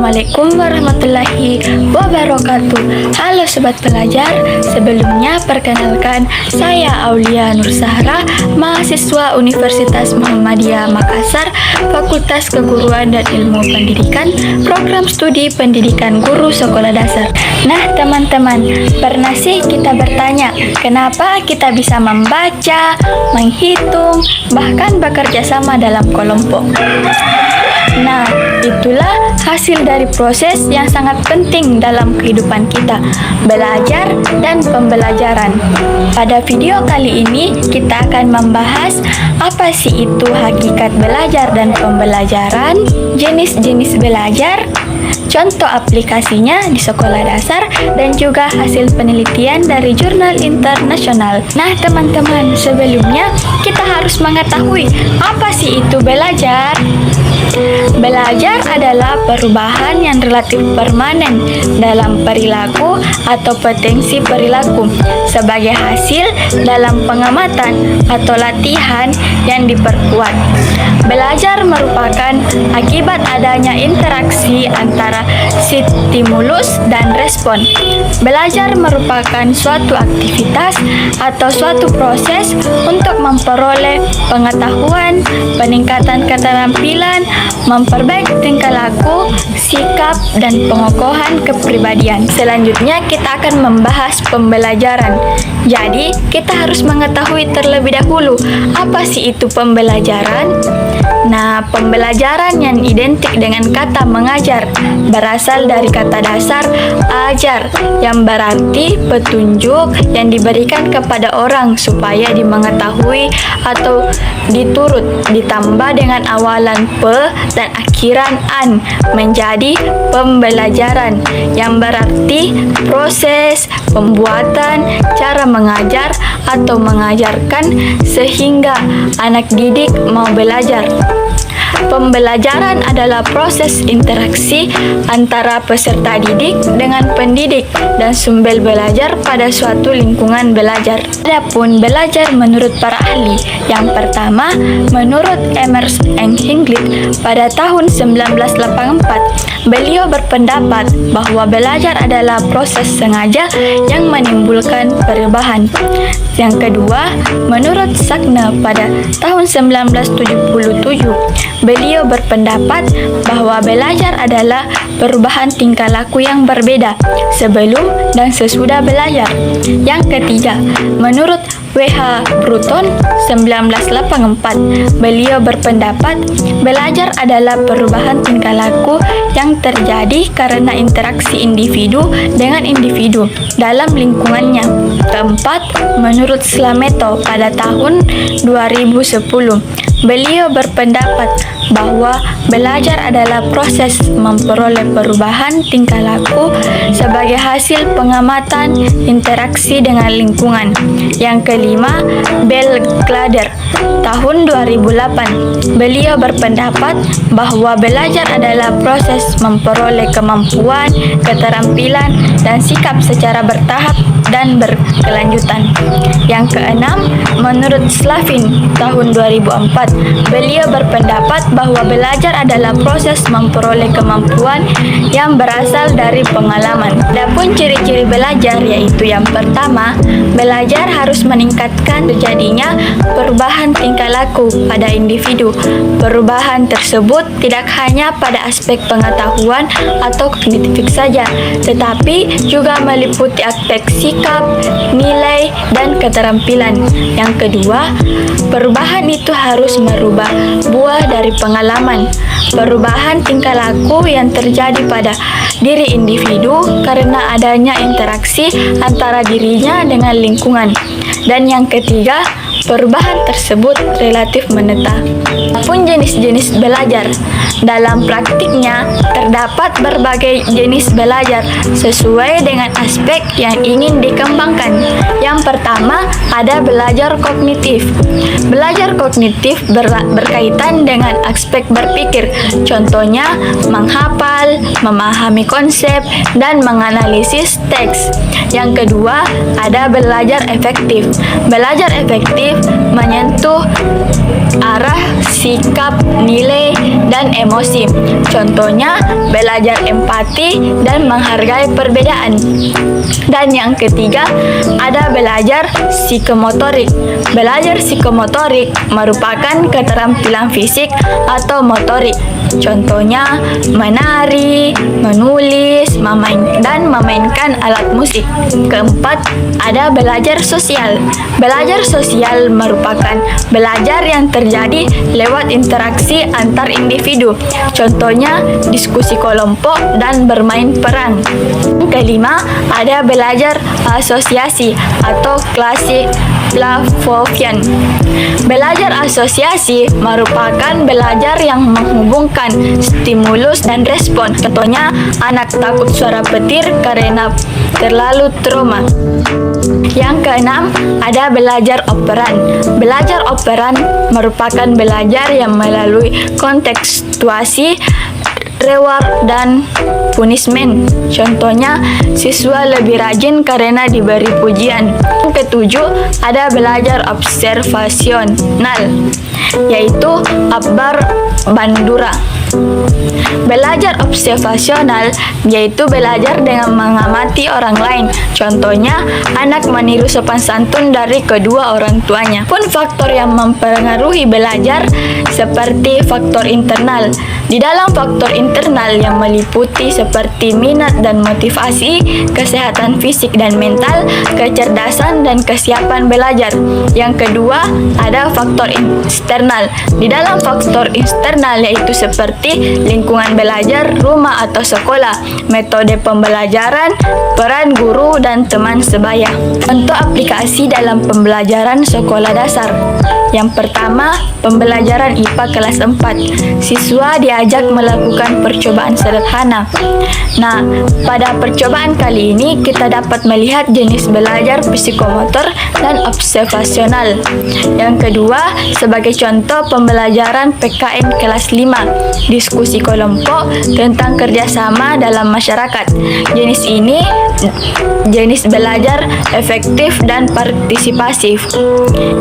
Assalamualaikum warahmatullahi wabarakatuh. Halo Sobat Pelajar, sebelumnya perkenalkan saya Aulia Nur Sahra, mahasiswa Universitas Muhammadiyah Makassar, Fakultas Keguruan dan Ilmu Pendidikan, Program Studi Pendidikan Guru Sekolah Dasar. Nah teman-teman, pernah sih kita bertanya, kenapa kita bisa membaca, menghitung, bahkan bekerja sama dalam kelompok? Nah, itulah hasil dari proses yang sangat penting dalam kehidupan kita, belajar dan pembelajaran. Pada video kali ini, kita akan membahas apa sih itu hakikat belajar dan pembelajaran, jenis-jenis belajar, contoh aplikasinya di sekolah dasar, dan juga hasil penelitian dari jurnal internasional. Nah teman-teman, sebelumnya kita harus mengetahui apa sih itu belajar. Belajar adalah perubahan yang relatif permanen dalam perilaku atau potensi perilaku sebagai hasil dalam pengamatan atau latihan yang diperkuat. Belajar merupakan akibat adanya interaksi antara stimulus dan respon. Belajar merupakan suatu aktivitas atau suatu proses untuk memperoleh pengetahuan, peningkatan keterampilan, memperbaiki tingkah laku, sikap, dan pengokohan kepribadian. Selanjutnya kita akan membahas pembelajaran. Jadi, kita harus mengetahui terlebih dahulu apa sih itu pembelajaran. Nah, pembelajaran yang identik dengan kata mengajar berasal dari kata dasar ajar yang berarti petunjuk yang diberikan kepada orang supaya dimengetahui atau diturut, ditambah dengan awalan pe dan akhiran an menjadi pembelajaran yang berarti proses pembuatan cara mengajar atau mengajarkan sehingga anak didik mau belajar. Pembelajaran adalah proses interaksi antara peserta didik dengan pendidik dan sumber belajar pada suatu lingkungan belajar. Adapun belajar menurut para ahli, yang pertama menurut Emerson and Hingley pada tahun 1984, beliau berpendapat bahwa belajar adalah proses sengaja yang menimbulkan perubahan. Yang kedua, menurut Sackner pada tahun 1977, beliau berpendapat bahwa belajar adalah perubahan tingkah laku yang berbeda sebelum dan sesudah belajar. Yang ketiga, menurut W.H. Bruton 1984, beliau berpendapat belajar adalah perubahan tingkah laku yang terjadi karena interaksi individu dengan individu dalam lingkungannya. Keempat, menurut Slameto pada tahun 2010, beliau berpendapat bahwa belajar adalah proses memperoleh perubahan tingkah laku sebagai hasil pengamatan interaksi dengan lingkungan. Yang kelima, Bell Glader tahun 2008, beliau berpendapat bahwa belajar adalah proses memperoleh kemampuan, keterampilan, dan sikap secara bertahap dan berkelanjutan. Yang keenam, menurut Slavin tahun 2004, beliau berpendapat bahwa belajar adalah proses memperoleh kemampuan yang berasal dari pengalaman. Adapun ciri-ciri belajar yaitu yang pertama, belajar harus meningkatkan terjadinya perubahan tingkah laku pada individu. Perubahan tersebut tidak hanya pada aspek pengetahuan atau kognitif saja, tetapi juga meliputi aspek sikap, nilai, dan keterampilan. Yang kedua, perubahan itu harus merubah buah dari pengalaman. Perubahan tingkah laku yang terjadi pada diri individu karena adanya interaksi antara dirinya dengan lingkungan. Dan yang ketiga, perubahan tersebut relatif menetap. Pun jenis-jenis belajar. Dalam praktiknya, terdapat berbagai jenis belajar sesuai dengan aspek yang ingin dikembangkan. Yang pertama, ada belajar kognitif. Belajar kognitif berkaitan dengan aspek berpikir, contohnya menghafal, memahami konsep, dan menganalisis teks. Yang kedua, ada belajar efektif. Belajar efektif menyentuh arah sikap, nilai, dan emosi. Contohnya, belajar empati dan menghargai perbedaan. Dan yang ketiga, ada belajar psikomotorik. Belajar psikomotorik merupakan keterampilan fisik atau motorik. Contohnya, menari, menulis, dan memainkan alat musik. Keempat, ada belajar sosial. Belajar sosial merupakan belajar yang terjadi lewat interaksi antar individu. Contohnya, diskusi kelompok dan bermain peran. Kelima, ada belajar asosiasi atau klasik Pavlovian. Belajar asosiasi merupakan belajar yang menghubungkan stimulus dan respon. Contohnya, anak takut suara petir karena terlalu trauma. Yang keenam, ada belajar operan. Belajar operan merupakan belajar yang melalui kontekstuasi, reward, dan punishment. Contohnya, siswa lebih rajin karena diberi pujian. Yang ketujuh, ada belajar observasional, yaitu Akbar Bandura. Belajar observasional yaitu belajar dengan mengamati orang lain. Contohnya, anak meniru sopan santun dari kedua orang tuanya. Pun faktor yang mempengaruhi belajar seperti faktor internal. Di dalam faktor internal yang meliputi seperti minat dan motivasi, kesehatan fisik dan mental, kecerdasan dan kesiapan belajar. Yang kedua, ada faktor eksternal. Di dalam faktor eksternal yaitu seperti lingkungan belajar, rumah atau sekolah, metode pembelajaran, peran guru dan teman sebaya. Untuk aplikasi dalam pembelajaran sekolah dasar. Yang pertama, pembelajaran IPA kelas 4. Siswa diajak melakukan percobaan sederhana. Nah, pada percobaan kali ini kita dapat melihat jenis belajar psikomotor dan observasional. Yang kedua, sebagai contoh pembelajaran PKN kelas 5, diskusi kelompok tentang kerjasama dalam masyarakat. Jenis ini jenis belajar efektif dan partisipasif.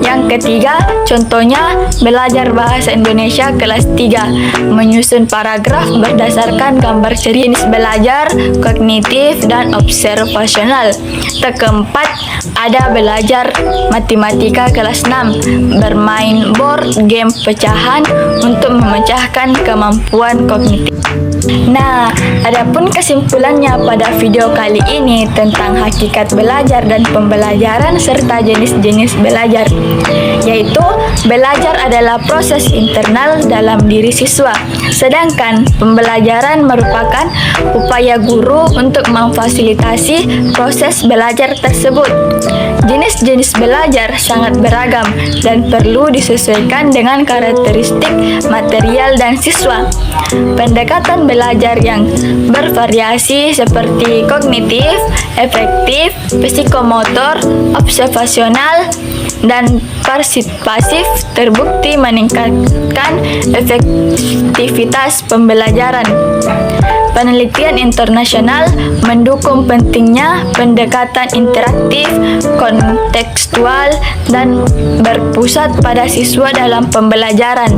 Yang ketiga, contohnya belajar bahasa Indonesia kelas 3, menyusun paragraf berdasarkan gambar cerita. Jenis belajar kognitif dan observasional. Keempat, ada belajar matematika kelas 6, bermain board game pecahan untuk memecahkan kemampuan kognitif. Nah, adapun kesimpulannya pada video kali ini tentang hakikat belajar dan pembelajaran serta jenis-jenis belajar, yaitu belajar adalah proses internal dalam diri siswa, sedangkan pembelajaran merupakan upaya guru untuk memfasilitasi proses belajar tersebut. Jenis-jenis belajar sangat beragam dan perlu disesuaikan dengan karakteristik material dan siswa. Pendekatan belajar yang bervariasi seperti kognitif, efektif, psikomotor, observasional, dan partisipasif terbukti meningkatkan efektivitas pembelajaran. Penelitian internasional mendukung pentingnya pendekatan interaktif, kontekstual, dan berpusat pada siswa dalam pembelajaran.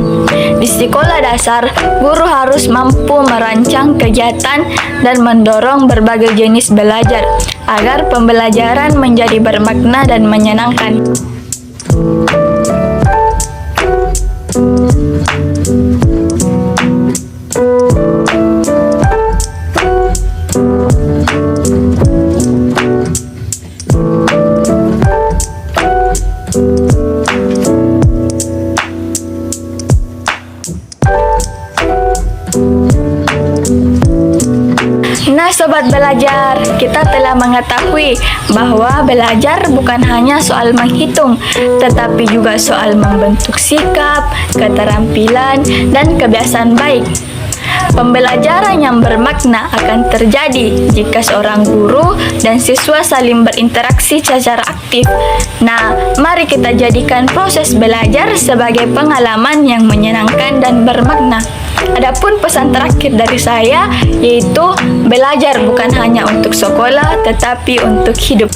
Di sekolah dasar, guru harus mampu merancang kegiatan dan mendorong berbagai jenis belajar agar pembelajaran menjadi bermakna dan menyenangkan. Nah, sobat belajar, kita telah mengetahui bahwa belajar bukan hanya soal menghitung, tetapi juga soal membentuk sikap, keterampilan, dan kebiasaan baik. Pembelajaran yang bermakna akan terjadi jika seorang guru dan siswa saling berinteraksi secara aktif. Nah, mari kita jadikan proses belajar sebagai pengalaman yang menyenangkan dan bermakna. Adapun pesan terakhir dari saya yaitu belajar bukan hanya untuk sekolah tetapi untuk hidup.